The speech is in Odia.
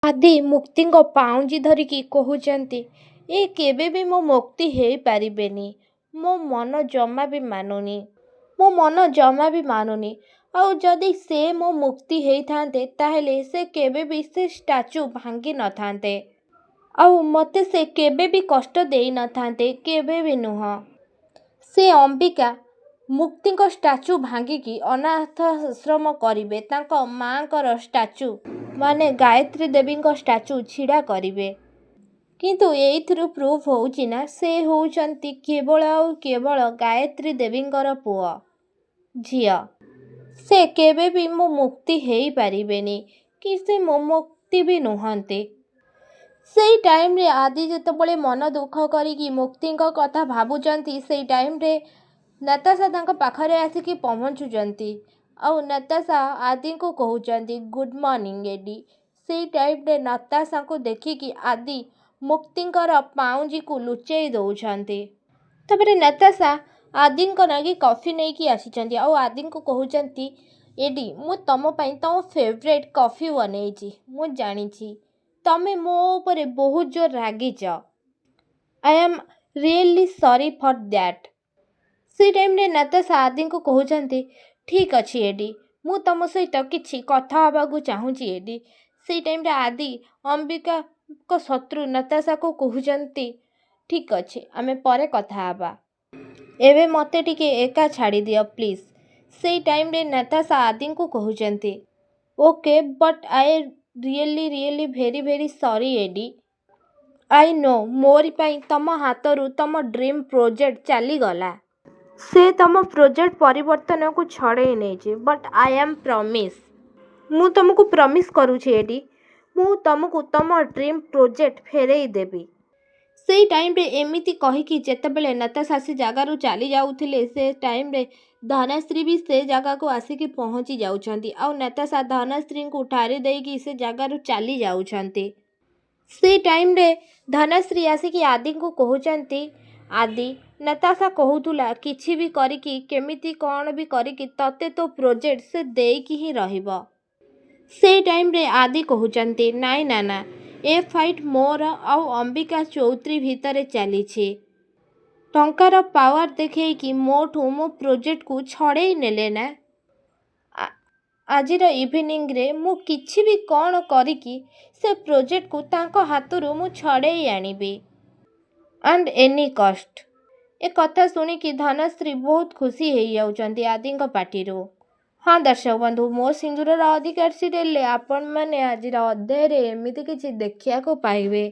ଆଦି ମୁକ୍ତିଙ୍କ ପାଉଁଜି ଧରିକି କହୁଛନ୍ତି ଏ କେବେ ବି ମୋ ମୁକ୍ତି ହେଇପାରିବେନି। ମୋ ମନ ଜମା ବି ମାନୁନି। ମୋ ମନ ଜମା ବି ମାନୁନି। ଆଉ ଯଦି ସେ ମୋ ମୁକ୍ତି ହେଇଥାନ୍ତେ ତାହେଲେ ସେ କେବେ ବି ସେ ଷ୍ଟାଚୁ ଭାଙ୍ଗି ନଥାନ୍ତେ। ଆଉ ମୋତେ ସେ କେବେ ବି କଷ୍ଟ ଦେଇନଥାନ୍ତେ, କେବେ ବି ନୁହଁ। ସେ ଅମ୍ବିକା ମୁକ୍ତିଙ୍କ ଷ୍ଟାଚୁ ଭାଙ୍ଗିକି ଅନାଥାଶ୍ରମ କରିବେ। ତାଙ୍କ ମାଙ୍କର ଷ୍ଟାଚୁ ମାନେ ଗାୟତ୍ରୀ ଦେବୀଙ୍କ ଷ୍ଟାଚୁ ଛିଡ଼ା କରିବେ। କିନ୍ତୁ ଏଇଥିରୁ ପ୍ରୁଭ୍ ହେଉଛି ନା ସେ ହେଉଛନ୍ତି କେବଳ ଆଉ କେବଳ ଗାୟତ୍ରୀ ଦେବୀଙ୍କର ପୁଅ, ଝିଅ। ସେ କେବେ ବି ମୋ ମୁକ୍ତି ହେଇପାରିବେନି କି ସେ ମୋ ମୁକ୍ତି ବି ନୁହନ୍ତି। ସେଇ ଟାଇମ୍ରେ ଆଦି ଯେତେବେଳେ ମନ ଦୁଃଖ କରିକି ମୁକ୍ତିଙ୍କ କଥା ଭାବୁଛନ୍ତି, ସେଇ ଟାଇମ୍ରେ ନତାଶା ତାଙ୍କ ପାଖରେ ଆସିକି ପହଞ୍ଚୁଛନ୍ତି। ଆଉ ନତାଶା ଆଦିଙ୍କୁ କହୁଛନ୍ତି ଗୁଡ୍ ମର୍ଣ୍ଣିଂ ଏଡି। ସେଇ ଟାଇମ୍ରେ ନତାଶାଙ୍କୁ ଦେଖିକି ଆଦି ମୁକ୍ତିଙ୍କର ପାଉଁଜିକୁ ଲୁଚେଇ ଦେଉଛନ୍ତି। ତାପରେ ନତାଶା ଆଦିଙ୍କ ନାଗି କଫି ନେଇକି ଆସିଛନ୍ତି। ଆଉ ଆଦିଙ୍କୁ କହୁଛନ୍ତି ଏଡି ମୁଁ ତମ ପାଇଁ ତମ ଫେଭରେଟ୍ କଫି ବନେଇଛି। ମୁଁ ଜାଣିଛି ତମେ ମୋ ଉପରେ ବହୁତ ଜୋର ରାଗିଛ। I am really sorry for that. ସେଇ ଟାଇମ୍ରେ ନତାଶା ଆଦିଙ୍କୁ କହୁଛନ୍ତି ଠିକ୍ ଅଛି ଏଡି, ମୁଁ ତମ ସହିତ କିଛି କଥା ହେବାକୁ ଚାହୁଁଛି ଏଡି। ସେଇ ଟାଇମ୍ରେ ଆଦି ଅମ୍ବିକାଙ୍କ ଶତ୍ରୁ ନତାଶାକୁ କହୁଛନ୍ତି ଠିକ୍ ଅଛି ଆମେ ପରେ କଥା ହେବା। ଏବେ ମୋତେ ଟିକେ ଏକା ଛାଡ଼ିଦିଅ ପ୍ଲିଜ୍। ସେଇ ଟାଇମ୍ରେ ନତାଶା ଆଦିଙ୍କୁ କହୁଛନ୍ତି okay but I really very sorry Eddie. I know ମୋରି ପାଇଁ ତମ ହାତରୁ ତମ ଡ୍ରିମ୍ ପ୍ରୋଜେକ୍ଟ ଚାଲିଗଲା। ସେ ତମ ପ୍ରୋଜେକ୍ଟ ପରିବର୍ତ୍ତନକୁ ଛଡ଼େଇ ନେଇଛି। ବଟ୍ ଆଇ ଆମ୍ ପ୍ରମିସ୍, ମୁଁ ତମକୁ ପ୍ରମିସ୍ କରୁଛି ଏଡି, ମୁଁ ତମକୁ ତମ ଡ୍ରିମ୍ ପ୍ରୋଜେକ୍ଟ ଫେରେଇ ଦେବି। ସେଇ ଟାଇମ୍ରେ ଏମିତି କହିକି ଯେତେବେଳେ ନତାଶା ସେ ଜାଗାରୁ ଚାଲି ଯାଉଥିଲେ, ସେ ଟାଇମ୍ରେ ଧନଶ୍ରୀ ବି ସେ ଜାଗାକୁ ଆସିକି ପହଞ୍ଚି ଯାଉଛନ୍ତି। ଆଉ ନତାଶା ଧନଶ୍ରୀଙ୍କୁ ଠାରି ଦେଇକି ସେ ଜାଗାରୁ ଚାଲି ଯାଉଛନ୍ତି। ସେଇ ଟାଇମ୍ରେ ଧନଶ୍ରୀ ଆସିକି ଆଦିଙ୍କୁ କହୁଛନ୍ତି ଆଦି ନତାଶା କହୁଥିଲା କିଛି ବି କରିକି କେମିତି କ'ଣ ବି କରିକି ତତେ ତୋ ପ୍ରୋଜେକ୍ଟ ସେ ଦେଇକି ହିଁ ରହିବ। ସେଇ ଟାଇମ୍ରେ ଆଦି କହୁଛନ୍ତି ନାଇଁ ନା ଏ ଫାଇଟ୍ ମୋର ଆଉ ଅମ୍ବିକା ଚୌଧୁରୀ ଭିତରେ ଚାଲିଛି। ଟଙ୍କାର ପାୱାର ଦେଖେଇକି ମୋଠୁ ମୋ ପ୍ରୋଜେକ୍ଟକୁ ଛଡ଼େଇ ନେଲେ ନା। ଆଜିର ଇଭିନିଂରେ ମୁଁ କିଛି ବି କ'ଣ କରିକି ସେ ପ୍ରୋଜେକ୍ଟକୁ ତାଙ୍କ ହାତରୁ ମୁଁ ଛଡ଼େଇ ଆଣିବି ଆଣ୍ଡ ଏନି କଷ୍ଟ। ଏ କଥା ଶୁଣିକି ଧନଶ୍ରୀ ବହୁତ ଖୁସି ହେଇଯାଉଛନ୍ତି ଆଦିଙ୍କ ପାଟିରୁ। ହଁ ଦର୍ଶକ ବନ୍ଧୁ, ମୋ ସିନ୍ଦୁରର ଅଧିକାର ସିରିଏଲରେ ଆପଣମାନେ ଆଜିର ଅଧ୍ୟାୟରେ ଏମିତି କିଛି ଦେଖିବାକୁ ପାଇବେ।